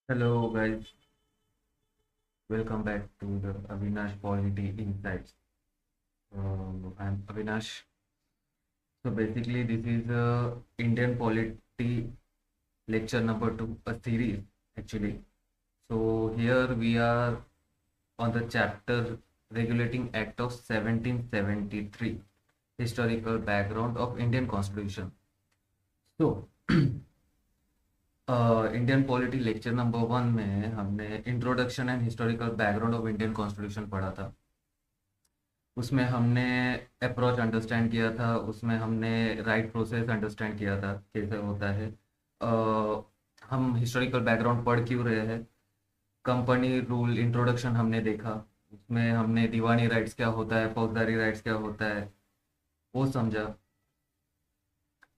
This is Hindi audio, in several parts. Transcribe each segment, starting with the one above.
Hello guys, welcome back to the Avinash Polity Insights. I'm Avinash. So basically, this is Indian Polity lecture number two, a series actually. So here we are on the chapter Regulating Act of 1773, historical background of Indian Constitution. So Indian polity lecture number one में हमने introduction and historical background of Indian constitution पढ़ा था। उसमें हमने अप्रोच अंडरस्टैंड किया था, उसमें हमने राइट प्रोसेस अंडरस्टैंड किया था कैसे होता है। हम हिस्टोरिकल बैकग्राउंड पढ़ क्यों रहे हैं, कंपनी रूल इंट्रोडक्शन हमने देखा, उसमें हमने दीवानी राइट्स क्या होता है, फौजदारी राइट्स क्या होता है वो समझा।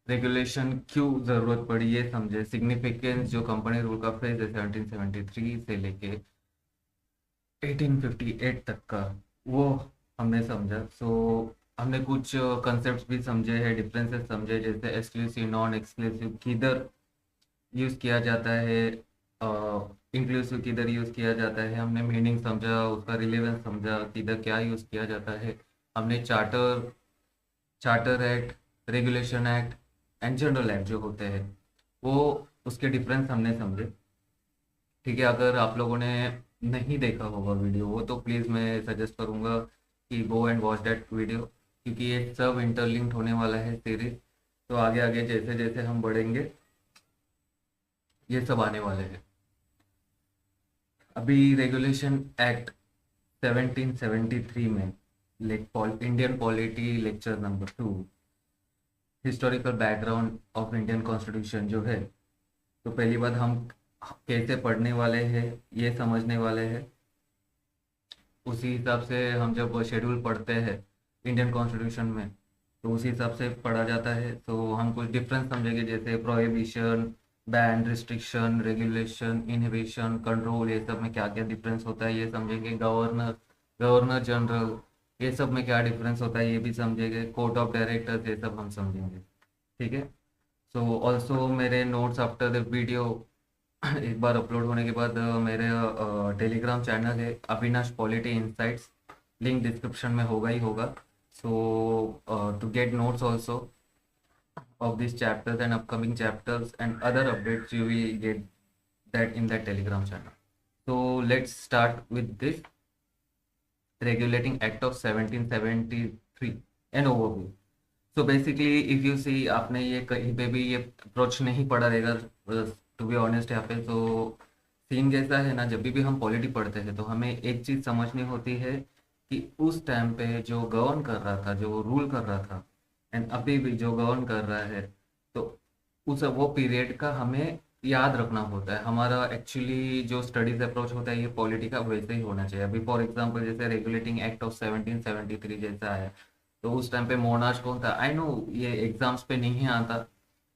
रेगुलेशन क्यों ज़रूरत पड़ी ये समझे, सिग्निफिकेंस जो कंपनी रूल का फेज है 1773 से लेके 1858 तक का, वो हमने समझा। सो हमने कुछ कंसेप्ट भी समझे हैं, डिफरेंसेस समझे, जैसे एक्सक्लूसिव नॉन एक्सक्लूसिव किधर यूज़ किया जाता है, इंक्लूसिव किधर यूज़ किया जाता है, हमने मीनिंग समझा, उसका रिलेवेंस समझा, किधर क्या यूज़ किया जाता है। हमने charter charter act, regulation act and general act जो होते हैं वो उसके डिफरेंस हमने समझे। ठीक है, अगर आप लोगों ने नहीं देखा होगा वीडियो वो, तो प्लीज़ मैं सजेस्ट करूँगा कि go and watch that video, क्योंकि ये सब इंटरलिंक्ड होने वाला है सीरीज। तो आगे आगे जैसे जैसे हम बढ़ेंगे ये सब आने वाले हैं। अभी रेगुलेशन एक्ट 1773 में Indian polity lecture number two, historical background of Indian constitution जो है, तो पहली बात हम कैसे पढ़ने वाले हैं ये समझने वाले हैं। उसी हिसाब से हम जब शेड्यूल पढ़ते हैं इंडियन कॉन्स्टिट्यूशन में, तो उसी हिसाब से पढ़ा जाता है। तो हम कुछ डिफरेंस समझेंगे, जैसे prohibition, ban, restriction, regulation, inhibition, control, ये सब में क्या क्या डिफरेंस होता है ये समझेंगे। गवर्नर, गवर्नर जनरल, ये सब में क्या डिफरेंस होता है ये भी समझेंगे। कोर्ट ऑफ डायरेक्टर्स, ये सब हम समझेंगे। ठीक है। सो ऑल्सो मेरे नोट्स आफ्टर द वीडियो एक बार अपलोड होने के बाद मेरे टेलीग्राम चैनल है Avinash polity insights, link description में होगा ही होगा। So to get notes also of these chapters and upcoming chapters and other updates, you will get that in that telegram channel. So let's start with this regulating act of 1773, an overview. So basically if you see, आपने ये कहीं पे भी ये अप्रोच नहीं पढ़ा रहेगा टू बी ऑनेस्ट यहाँ पे। तो सीन जैसा है ना, जब भी हम पॉलिटी पढ़ते हैं तो हमें एक चीज़ समझनी होती है कि उस टाइम पे जो गवर्न कर रहा था, जो रूल कर रहा था, एंड अभी भी जो गवर्न कर रहा है, तो उस वो पीरियड का हमें याद रखना होता है। हमारा एक्चुअली जो स्टडीज अप्रोच होता है ये पॉलिटी का वैसे ही होना चाहिए। अभी फॉर एग्जांपल जैसे रेगुलेटिंग एक्ट ऑफ 1773 जैसा है, तो उस टाइम पे मोनार्च कौन था, आई नो ये एग्जाम्स पे नहीं आता।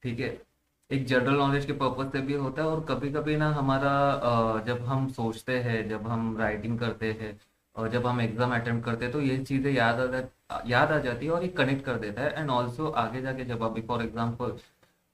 ठीक है, एक जनरल नॉलेज के पर्पज से भी होता है, और कभी कभी ना हमारा जब हम सोचते हैं, जब हम राइटिंग करते हैं और जब हम एग्जाम अटेम्प्ट करते हैं, तो ये चीज़ें याद आ जाती है और ये कनेक्ट कर देता है। एंड ऑल्सो आगे जाके जब अभी फॉर एग्जाम्पल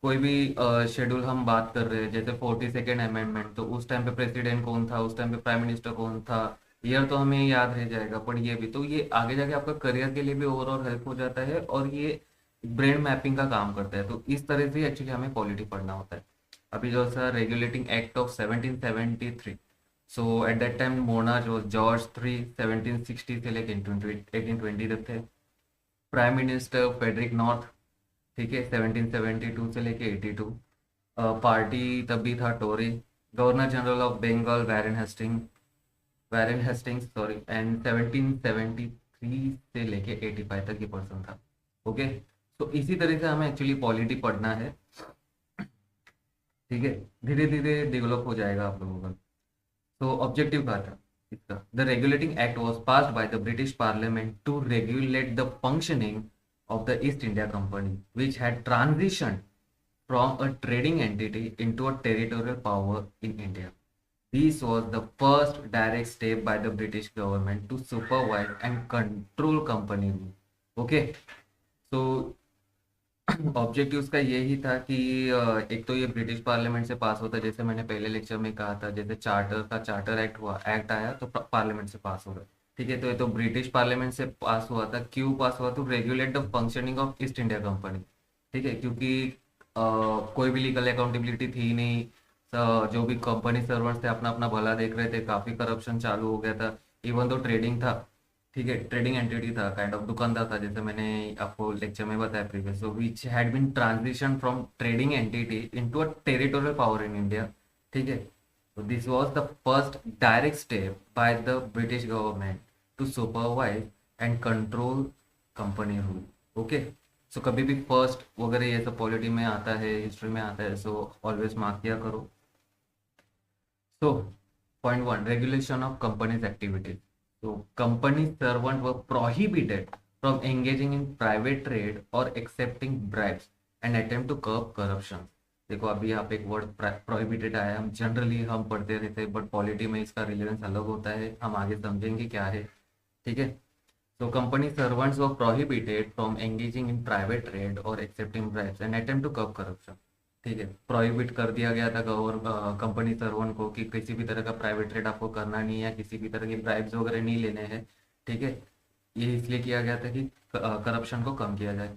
कोई भी शेड्यूल हम बात कर रहे हैं, जैसे 42nd अमेंडमेंट, तो उस टाइम पे प्रेसिडेंट कौन था, उस टाइम पे प्राइम मिनिस्टर कौन था, ईयर तो हमें याद रह जाएगा, पर ये भी तो ये आगे जाके आपका करियर के लिए भी ओवरऑल हेल्प हो जाता है, और ये ब्रेन मैपिंग का काम करता है। तो इस तरह से एक्चुअली हमें पॉलिटी पढ़ना होता है। अभी जो सा regulating act of 1773, so at that time monarch was George three, 1760 से लेकर 1820 तक थे। प्राइम मिनिस्टर फेडरिक नॉर्थ, ठीक है, 1772 से लेके 82। पार्टी तब भी था Tory. Governor general of Bengal Warren Hastings sorry, and 1773 से लेके 85 तक ये पर्सन था। ओके, तो इसी तरह से हमें एक्चुअली पॉलिटी पढ़ना है। ठीक है, धीरे धीरे डेवलप हो जाएगा आप लोगों का। तो ऑब्जेक्टिव क्या था इसका, the regulating Act was passed by the British Parliament to regulate the functioning of the East India Company, which had transitioned from a trading entity into a territorial power in India. This was the first direct step by the British government to supervise and control company rule. Okay, so objective उसका यही था कि एक तो ये ब्रिटिश पार्लियामेंट से पास होता है, जैसे मैंने पहले लेक्चर में कहा था, जैसे चार्टर एक्ट हुआ, एक्ट आया तो पार्लियामेंट से पास हो गया। ठीक है, तो ये तो ब्रिटिश पार्लियामेंट से पास हुआ था। क्यों पास हुआ? To regulate the functioning of East India Company. ठीक है, क्योंकि कोई भी लीगल अकाउंटेबिलिटी थी नहीं। जो भी कंपनी सर्वर्स थे अपना अपना भला देख रहे थे, काफी करप्शन चालू हो गया था। इवन तो ट्रेडिंग था, ठीक है, ट्रेडिंग एंटिटी था, काइंड ऑफ दुकानदार था, जैसे मैंने आपको लेक्चर में बताया previous, so which had been transition from trading entity into a territorial power in India. ठीक है, so this was the first direct step by the British government to supervise and control company rule. Okay, so कभी भी फर्स्ट वगैरह ये सब पॉलिटी में आता है, हिस्ट्री में आता है, सो ऑलवेज मार्क किया करो। So, point one, regulation of company's activities. So, company servants were prohibited from engaging in private trade or accepting bribes and attempt to curb corruption. देखो अभी यहाँ पे एक वर्ड प्रोहिबिटेड आया है, हम जनरली हम पढ़ते रहते हैं, बट पॉलिटी में इसका रिलेवेंस अलग होता है, हम आगे समझेंगे क्या है। ठीक है, so company servants were prohibited from engaging in private trade or accepting bribes and attempt to curb corruption. ठीक है, प्रोहिबिट कर दिया गया था कंपनी सर्वन को कि किसी भी तरह का प्राइवेट ट्रेड आपको करना नहीं है, किसी भी तरह के ब्राइब्स वगैरह नहीं लेने हैं। ठीक है, ये इसलिए किया गया था कि करप्शन को कम किया जाए।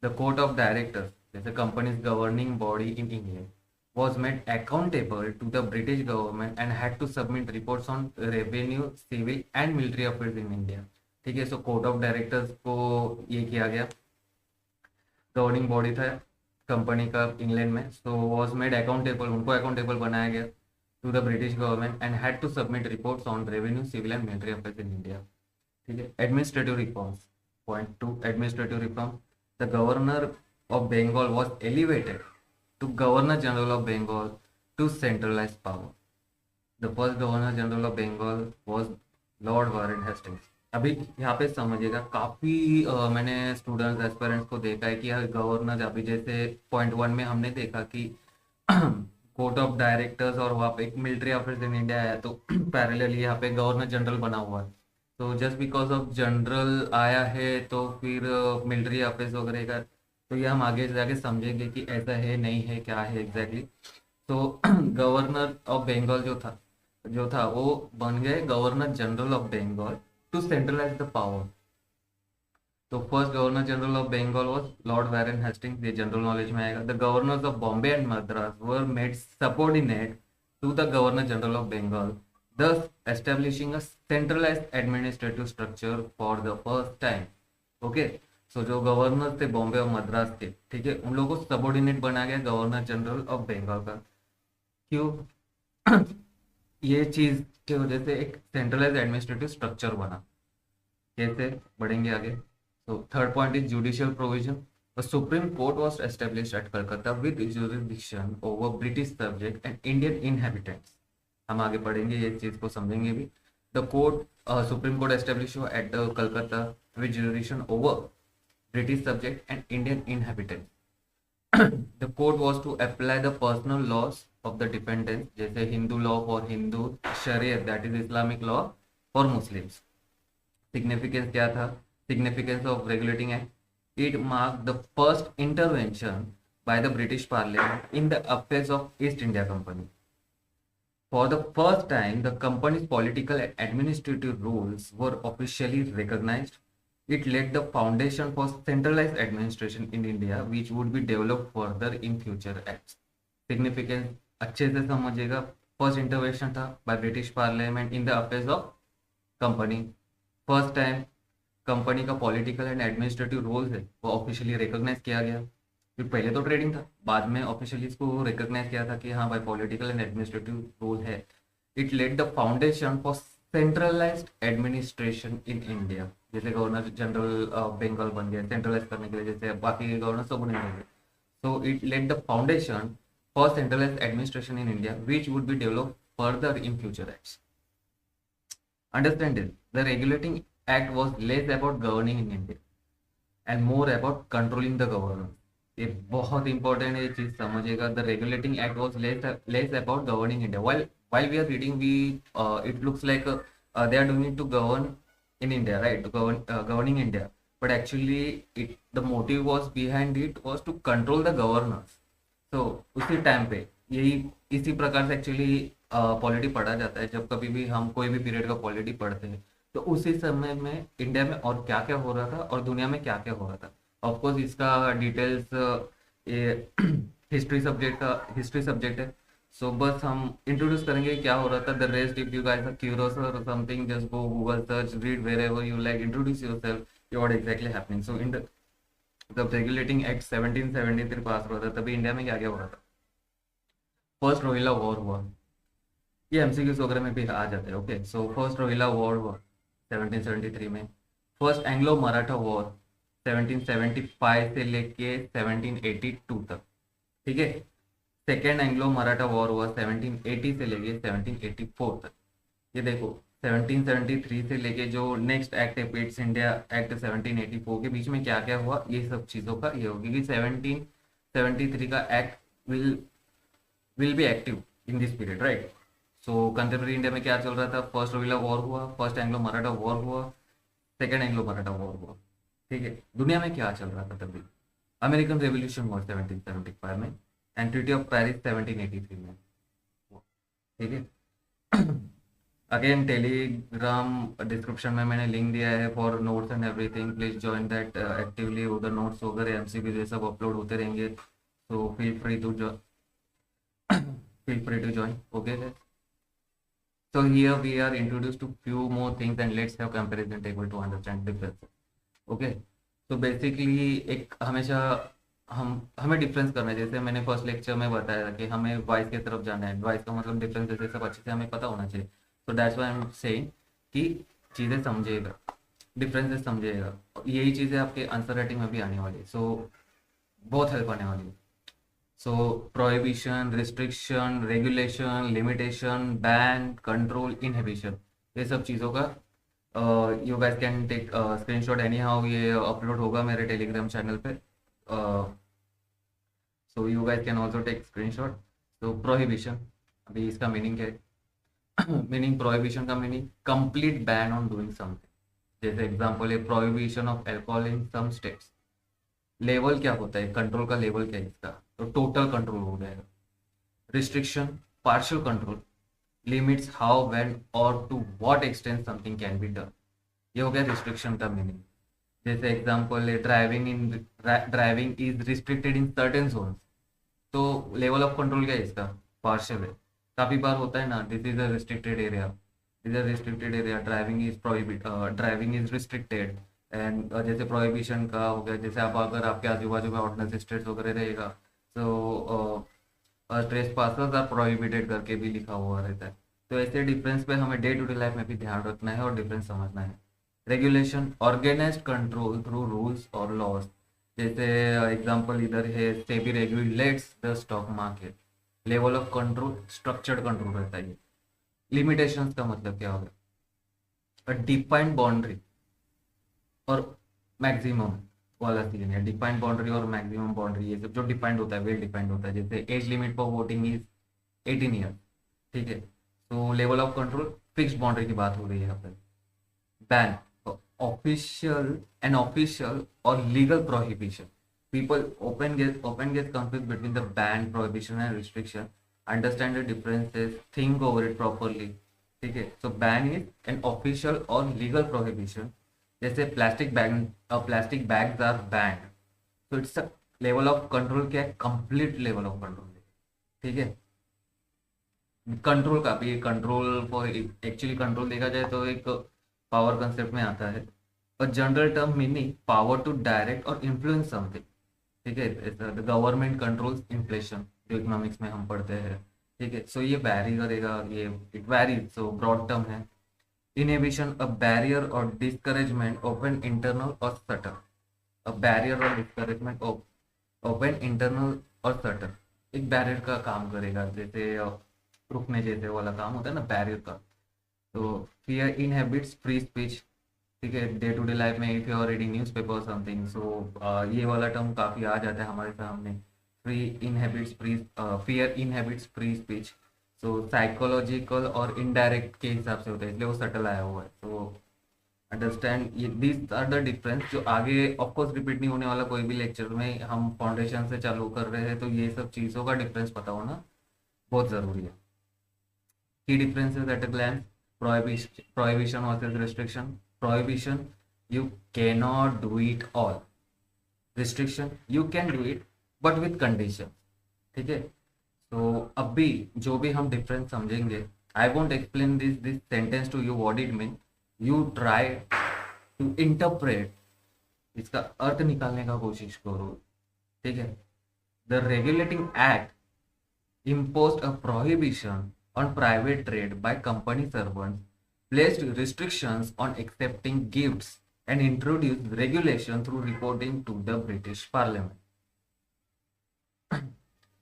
द कोर्ट ऑफ डायरेक्टर्स, जैसे companies governing body in England, was made accountable to the British government and had to submit reports on revenue, civil and military affairs in India. ठीक है, सो कोर्ट ऑफ डायरेक्टर्स को ये किया गया, गवर्निंग बॉडी था कंपनी का इंग्लैंड में, सो वॉज मेड अकाउंटेबल, उनको अकाउंटेबल बनाया गया to the British government and had to submit reports on revenue, civil and military affairs in India. ठीक है, administrative reforms, point two, administrative reform, the governor of Bengal was elevated to governor general of Bengal to centralize power. The first governor general of Bengal was Lord Warren Hastings. अभी यहाँ पे समझिएगा, काफी मैंने स्टूडेंट्स एस्पिरेंट्स को देखा है कि गवर्नर, अभी जैसे पॉइंट वन में हमने देखा कि कोर्ट ऑफ डायरेक्टर्स और वहाँ पे एक मिलिट्री अफेयर्स इन इंडिया है, तो पैरेलली यहाँ पे गवर्नर जनरल बना हुआ है। तो जस्ट बिकॉज ऑफ जनरल आया है तो फिर मिलिट्री अफेयर्स वगैरह का, तो ये हम आगे जाके समझेंगे कि ऐसा है नहीं है, क्या है एग्जैक्टली। तो गवर्नर ऑफ बंगाल जो था वो बन गए governor general of Bengal to centralise the power. तो first governor general of Bengal was Lord Warren Hastings, ये जनरल नॉलेज में आएगा। The governors of Bombay and Madras were made subordinate to the governor general of Bengal, thus establishing a centralized administrative structure for the first time. Okay, सो जो गवर्नर थे बॉम्बे और मद्रास के, ठीक है, उन लोगों को सबऑर्डिनेट बनाया गया गवर्नर जनरल ऑफ बंगाल का। क्यों? ये चीज की वजह से एक सेंट्रलाइज एडमिनिस्ट्रेटिव स्ट्रक्चर बना। कैसे बढ़ेंगे आगे? So third point is judicial provision. The Supreme Court was established at Calcutta with jurisdiction over British subject and Indian inhabitants. हम आगे पढ़ेंगे, ये चीज को समझेंगे भी। The court supreme court establish हुआ at Calcutta with jurisdiction over British subject and Indian inhabitant. The court was to apply the personal laws of the dependent, जैसे हिंदू लॉ फॉर हिंदू, शरीयत that is Islamic law for Muslims. Significance क्या था? Significance of regulating act, it marked the first intervention by the British Parliament in the affairs of East India Company. For the first time, the company's political and administrative rules were officially recognized. It laid the foundation for centralized administration in India, which would be developed further in future acts. Significance अच्छे से समझिएगा। फर्स्ट इंटरवेंशन था by British Parliament in the affairs of company. First time company का पॉलिटिकल एंड एडमिनिस्ट्रेटिव रोल है वो ऑफिशियली रिकॉग्नाइज किया गया। फिर पहले तो ट्रेडिंग था, बाद में ऑफिशियली इसको रिकॉग्नाइज किया था कि हाँ भाई पॉलिटिकल एंड एडमिनिस्ट्रेटिव रोल है। It led the foundation for centralized administration in India, जैसे गवर्नर जनरल ऑफ बंगाल बन गए सेंट्रलाइज करने के लिए, जैसे बाकी गवर्नर सब नहीं बन गए। So it led the foundation for centralized administration in India which would be develop further in future acts. Understand this, the Regulating act was less about governing in India and more about controlling the government. ये बहुत इंपॉर्टेंट है, ये चीज समझिएगा। The regulating act was less about governing India. while we are reading, we it looks like they are doing it to govern in India, right? To governing India, but actually it the motive was behind it was to control the governors. तो उसी टाइम पे यही इसी प्रकार से एक्चुअली पॉलिटी पढ़ा जाता है। जब कभी भी हम कोई भी पीरियड का पॉलिटी पढ़ते हैं तो उसी समय में इंडिया में और क्या क्या हो रहा था और दुनिया में क्या क्या हो रहा था। ऑफकोर्स इसका डिटेल्स ये हिस्ट्री सब्जेक्ट है। सो बस हम इंट्रोड्यूस करेंगे क्या हो रहा था। The rest if you guys are curious और something just go Google search read wherever you like introduce yourself what exactly happening. So in जब रेगुलेटिंग एक्ट 1773 पास हुआ था तभी इंडिया में क्या क्या हो रहा था। फर्स्ट रोहिला वॉर हुआ। ये एमसीक्यूज वगैरह में भी आ जाते हैं। Okay, so first Rohilla war हुआ 1773 में। फर्स्ट एंग्लो मराठा वॉर 1775 से लेके 1782 तक। ठीक है। सेकेंड एंग्लो मराठा वॉर हुआ 1780 से लेके 1784 तक। ये देखो 1773 से लेके जो नेक्स्ट एक्ट है पिट्स इंडिया एक्ट 1784 के बीच में क्या क्या हुआ, ये सब चीज़ों का ये होगी कि 1773 का act will be active in this period, right. So contemporary India में क्या चल रहा था। फर्स्ट रोहिला वॉर हुआ, फर्स्ट एंग्लो मराठा वॉर हुआ, सेकेंड एंग्लो मराठा वॉर हुआ। ठीक है। दुनिया में क्या चल रहा था तभी। अमेरिकन रेवोल्यूशन हुआ 1775 में एंड ट्रीटी ऑफ पेरिस 1783 में। ठीक है। अगेन टेलीग्राम डिस्क्रिप्शन में मैंने लिंक दिया है for notes and everything, please join that actively. उधर नोट्स वगैरह एमसीक्यू ये सब अपलोड होते रहेंगे। So feel free to join. Okay guys, so here we are introduced to few more things and let's have comparison table to understand difference. Okay, so basically एक हमेशा हमें डिफरेंस करना है। जैसे मैंने फर्स्ट लेक्चर में बताया कि हमें वॉइस की तरफ जाना है। वॉइस का मतलब डिफरेंस जैसे सब अच्छे से हमें पता होना चाहिए। तो that's why I am saying कि चीज़ें समझिएगा, डिफरेंसेस समझिएगा। यही चीज़ें आपके आंसर राइटिंग में भी आने वाली है। सो बहुत हेल्प आने वाली है। So prohibition, restriction, regulation, limitation, ban, control, inhibition, ये सब चीज़ों का you guys can take screenshot anyhow. ये अपलोड होगा मेरे टेलीग्राम चैनल पे। So you guys can also take screenshot. तो प्रोहिबिशन, अभी इसका मीनिंग क्या है। मीनिंग प्रोहिबिशन का meaning complete ban on doing something. जैसे एग्जांपल है prohibition of alcohol in some states. Level क्या होता है, कंट्रोल का लेवल क्या है इसका, तो टोटल कंट्रोल हो जाएगा। Restriction, partial control, limits how when और to what extent something can be done. ये हो गया रिस्ट्रिक्शन का मीनिंग। जैसे एग्जांपल है driving is restricted in certain zones. तो लेवल ऑफ कंट्रोल क्या है इसका, पार्शियल है। काफी बार होता है ना, this is a restricted area, this is a restricted area, driving is restricted. And जैसे प्रोहिबिशन का हो गया, जैसे आप अगर आपके आजू बाजू में ऑर्डिनल स्टेट्स वगैरह रहेगा तो ट्रेस पासर्स आर प्रोहिबिटेड करके भी लिखा हुआ रहता है। तो ऐसे डिफरेंस पे हमें डे टू डे लाइफ में भी ध्यान रखना है और डिफरेंस समझना है। Regulation, organized control through rules और लॉज। जैसे एग्जांपल इधर है SEBI regulates the stock market. Level of control structured control रहता है। लिमिटेशंस का मतलब क्या होगा, डिफाइंड बाउंड्री और मैक्सिमम वाला सीन है। डिफाइंड बाउंड्री और मैक्सिमम बाउंड्री, ये सब जो डिफाइंड होता है वेल डिफाइंड होता है। जैसे age limit for voting is 18 year. ठीक है। तो level of control fixed boundary की बात हो रही है यहाँ पर। बैन, ऑफिशियल एंड ऑफिशियल और legal prohibition. People often get confused between the ban, prohibition and restriction. Understand the differences, think over it properly. ठीक है। सो बैन इज एन ऑफिशियल और लीगल प्रोहिबिशन। जैसे प्लास्टिक बैग्स आर बैंड। तो it's a level of control, क्या है, कंप्लीट लेवल ऑफ कंट्रोल। ठीक है। कंट्रोल का भी कंट्रोल फॉर एक्चुअली कंट्रोल देखा जाए तो एक पावर कंसेप्ट में आता है। और general term meaning power to direct और इन्फ्लुएंस समथिंग। ठीक है। द गवर्नमेंट कंट्रोल्स इन्फ्लेशन, जो इकोनॉमिक्स में हम पढ़ते हैं। ठीक है। सो ये वैरी करेगा, ये it varies, so broad term है। इनहिबिशन, अ बैरियर और डिस्करेजमेंट ओपन इंटरनल और सटल। अ बैरियर और डिस्करेजमेंट ओपन इंटरनल और सटल। एक बैरियर का काम करेगा, जैसे रुकने जैसे वाला काम होता है ना बैरियर का। तो फियर इनहेबिट्स फ्री स्पीच। ठीक है। डे टू डे लाइफ में if you are reading newspaper something, so ये वाला टर्म काफ़ी आ जाता है हमारे सामने। Fear inhibits free speech. So psychological और इनडायरेक्ट के हिसाब से होता है, इसलिए वो सटल आया हुआ है। तो अंडरस्टैंड ये दीज आर द डिफरेंस जो आगे ऑफकोर्स रिपीट नहीं होने वाला कोई भी लेक्चर में। हम फाउंडेशन से चालू कर रहे हैं तो ये सब चीज़ों का डिफरेंस पता होना बहुत ज़रूरी है। की differences at a glance, prohibition versus restriction. Prohibition, you cannot do it all. Restriction, you can do it but with condition. ठीक है, तो अब भी जो भी हम डिफरेंस समझेंगे, I won't explain this sentence to you what it mean, you try to interpret, इसका अर्थ निकालने का कोशिश करो। ठीक है, the regulating act imposed a prohibition on private trade by company servants, placed restrictions on accepting gifts, and introduced regulation through reporting to the British Parliament.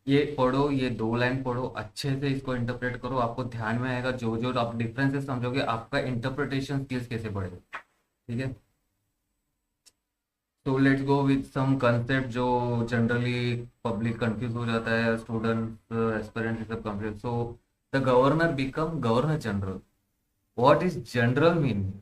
ये पढ़ो, ये 2 लाइन पढ़ो, अच्छे से इसको इंटरप्रेट करो, आपको ध्यान में आएगा। जो जो आप डिफरेंसेस समझोगे, आपका इंटरप्रिटेशन स्किल्स कैसे बढ़ेगा। ठीक है, तो let's go with some concept जो जनरली पब्लिक कंफ्यूज हो जाता है, स्टूडेंट्स एस्पिरेंट्स सब confuse. So the governor become governor general. What is general mean?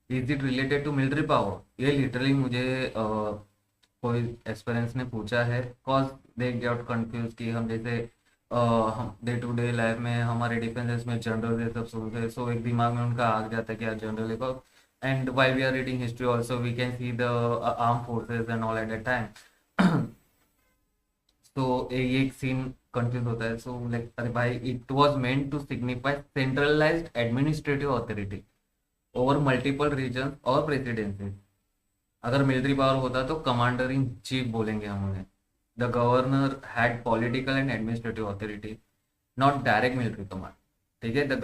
Is it related to military power? ये लिटरली मुझे कोई एस्पिरेंट्स ने पूछा है, कॉज दे गेट कंफ्यूज कि हम जैसे हम डे टू डे लाइफ में हमारे डिफेंसेस में जनरल ये सब सुनते हैं, सो एक दिमाग में उनका आ जाता है कि जनरल एक। And while we are reading history also we can see the armed forces and all at that time. So एक सीन कंफ्यूज होता है। सो लाइक अरे भाई, it was meant to signify centralized administrative authority over multiple region और प्रेसिडेंसी। अगर मिलिट्री पावर होता तो कमांडर इन चीफ बोलेंगे हम उन्हें। The governor had political and administrative authority, not direct military command. ठीक है, the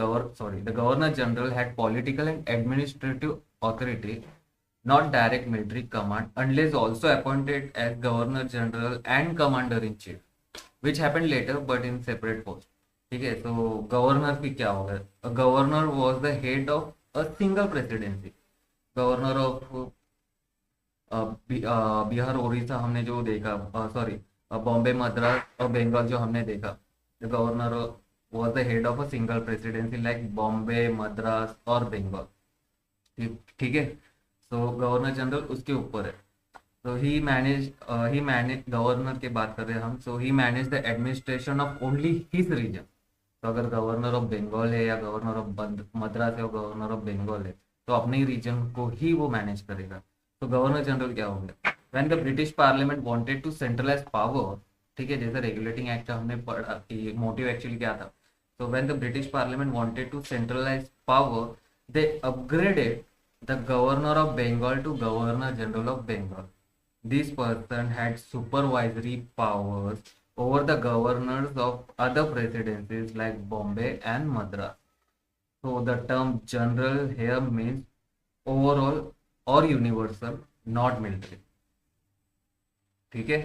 governor general had political and administrative authority, not direct military command, unless also appointed as governor general and commander in chief, which happened later but in separate post. ठीक है, तो गवर्नर भी क्या होगा? Governor was the head of a single presidency. Governor of Bihar Orissa हमने जो देखा, सॉरी बॉम्बे मद्रास और बंगाल जो हमने देखा, the governor was the head of a single presidency like Bombay, Madras और बंगाल। ठीक है, तो गवर्नर जनरल उसके ऊपर है। तो ही मैनेज गवर्नर की बात कर रहे हैं हम। So he manage the administration of only his region. तो अगर गवर्नर ऑफ बंगाल है या गवर्नर ऑफ मद्रास है और गवर्नर ऑफ बंगाल है, तो अपने ही रीजन को ही वो मैनेज करेगा। तो गवर्नर जनरल क्या हो गया? When the British parliament wanted to centralize power, ठीक है, जैसे रेगुलेटिंग एक्ट हमने पढ़ा कि मोटिव एक्चुअली क्या था। तो when the British parliament wanted to centralize power, they upgraded the governor of Bengal to governor general of Bengal. This person had supervisory powers over the governors of other presidencies like Bombay and Madras. So the term general here means overall or universal, not military. ठीक है,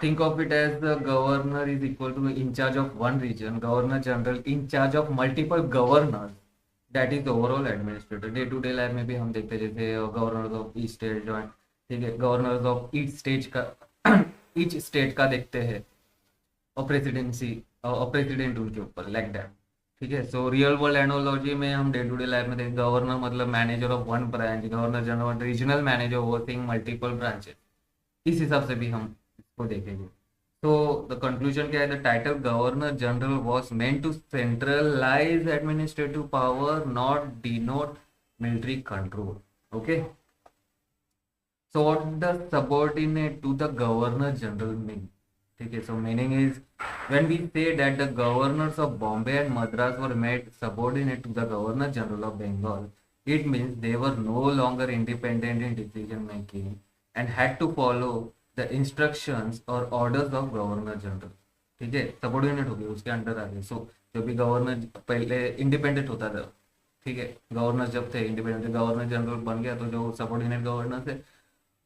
think of it as the governor is equal to in charge of one region, governor general in charge of multiple governors, that is overall administrator. Day to day life में भी हम देखते हैं, जैसे गवर्नर्स ऑफ ईच स्टेट जो है, ठीक है, गवर्नर्स ऑफ ईच स्टेट का ईच स्टेट का देखते हैं, और प्रेसिडेंसी और प्रेसिडेंट उनके ऊपर लाइक दैट। ठीक है, सो रियल वर्ल्ड एनोलॉजी में हम डे टू डे लाइफ में देखते गवर्नर मतलब manager of one branch, governor general regional manager overseeing multiple branches. इस हिसाब से भी हम इसको देखेंगे। तो द कंक्लूजन क्या है? The title governor general was meant to centralize administrative power, not denote military control. Okay, so what the subordinate to the governor general mean? ठीक है, so meaning is when we say that the governors of Bombay and Madras were made subordinate to the governor general of Bengal, it means they were no longer independent in decision making and had to follow the instructions or orders of governor general. ठीक है, सबऑर्डिनेट हो गए, उसके अंडर आ गए। सो जो भी गवर्नर पहले इंडिपेंडेंट होता था, ठीक है, गवर्नर जब थे इंडिपेंडेंट, गवर्नर जनरल बन गया तो जो सबऑर्डिनेट गवर्नर थे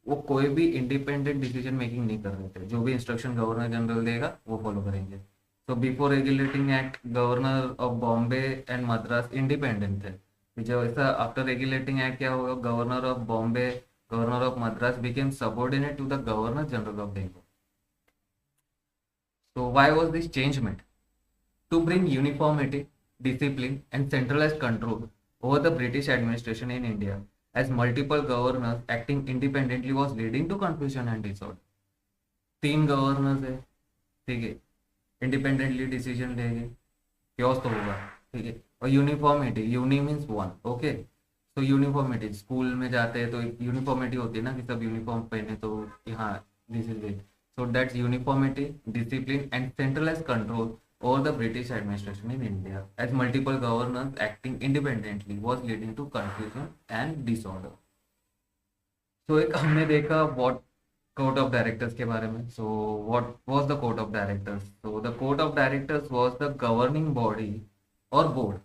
वो कोई भी इंडिपेंडेंट डिसीजन मेकिंग नहीं कर रहे थे। जो भी इंस्ट्रक्शन गवर्नर जनरल देगा वो फॉलो करेंगे। So before regulating act governor of Bombay and Madras independent थे। जो ऐसा आफ्टर रेगुलेटिंग एक्ट क्या होगा? Governor of Bombay, governor of Madras became subordinate to the governor general of Bengal. So why was this change made? To bring uniformity, discipline and centralized control over the British administration in India as multiple governors acting independently was leading to confusion and disorder. 3 governors है, ठीक है, इंडिपेंडेंटली डिसीजन लेंगे, क्योस तो होगा, ठीक है। और uniformity, uni means one, okay. तो यूनिफॉर्मिटी, स्कूल में जाते हैं तो यूनिफॉर्मिटी होती है ना कि सब यूनिफॉर्म पहने, तो यहाँ this is it. So that's uniformity, discipline, and centralized control over the British administration in India, as multiple governors acting independently was leading to confusion and disorder. So एक हमने देखा what court of directors के बारे में. So what was the court of directors? So the court of directors was the governing body or board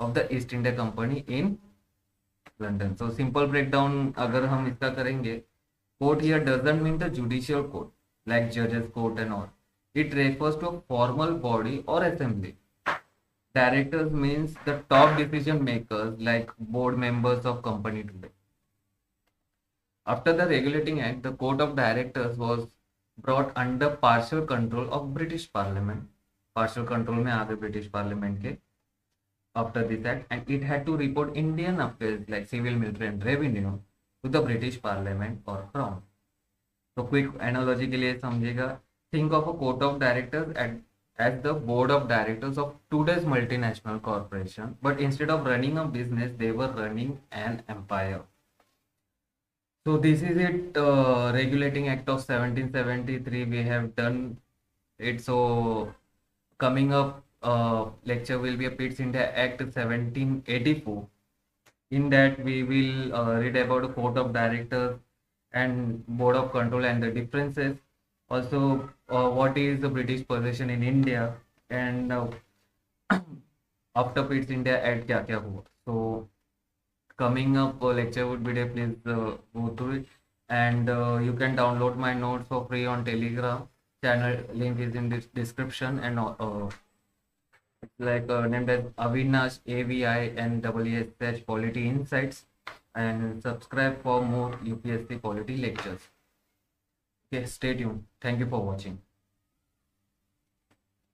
of the East India Company in London. So simple breakdown अगर हम इसका करेंगे, court here doesn't mean the judicial court like judges court and all. It refers to a formal body or assembly. Directors means the top decision makers like board members of company today. After the regulating act, the court of directors was brought under partial control of British Parliament. Partial control में आ गए British Parliament के after this act, and it had to report Indian affairs like civil, military and revenue to the British Parliament or Crown. तो क्विक एनालॉजी के लिए समझेगा, think of a court of directors as the board of directors of today's multinational corporation, but instead of running a business they were running an empire. So this is it, regulating act of 1773 we have done it. So coming up lecture will be a Pitt's India Act 1784. In that we will read about the court of directors and board of control and the differences. Also what is the British possession in India, and after Pitt's India Act क्या क्या हुआ. So coming up lecture would be there, please go through it, and you can download my notes for free on Telegram channel, link is in this description, and it's like named as Avinash AVINASH Polity Insights, and subscribe for more UPSC Polity lectures. Okay, stay tuned. Thank you for watching.